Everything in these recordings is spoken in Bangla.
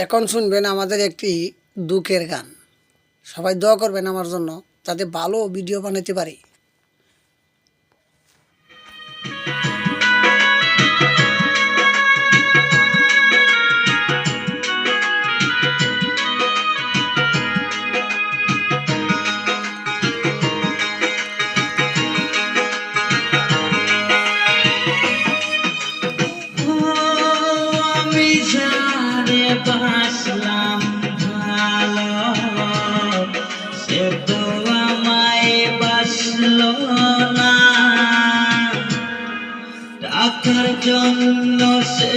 এখন শুনবেন আমাদের একটি দুঃখের গান। সবাই দোয়া করবেন আমার জন্য, যাতে ভালো ভিডিও বানাতে পারি। বাসলাম ভালো, সে তো আমায় বাসল না। টাকার জন্য সে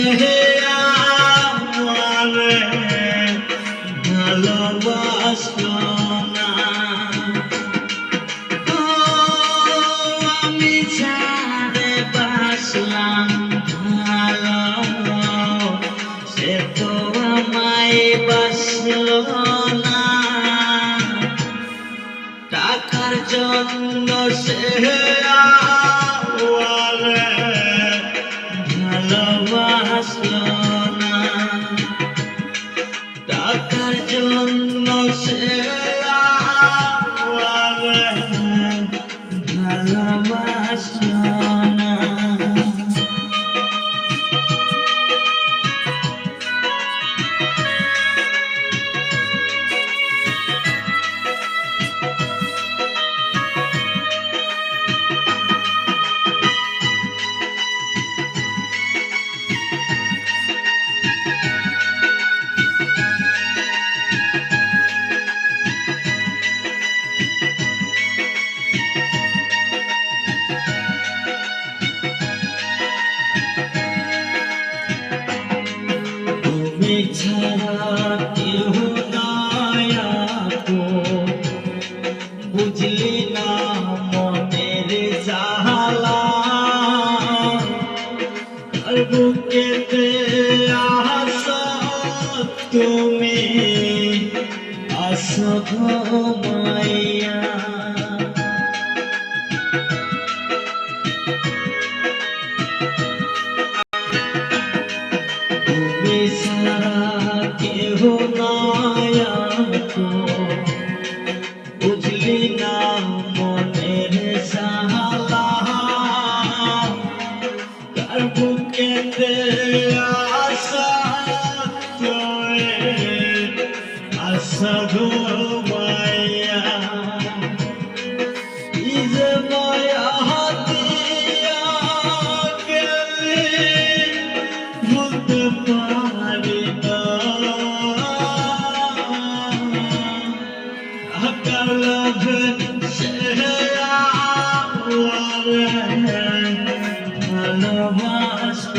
আমারে ভালোবাসল না। আমি যারে বাসলাম ভালো, সে তো আমায় বাসল না। টাকার জন্য সে আমারে ভালোবাসল না। টাকার জন্য সে আমারে ভালোবাসল না। তুমি ছাড়া কেউ নাই আপন, বুঝলি না মনের জ্বালা। আর বুকেতে আসো তুমি, আসো ঘুমাইয়া। তুমি ছাড়া কেহ নাই আপন, বুঝলি না মনের জ্বালা। তার বুকেতে আশা তোরে, আশা ঘুমাইয়া। কি যে মায়া দিয়া গেলি বলতে পারি না। আকার লাভে সে আমারে ভালোবাসল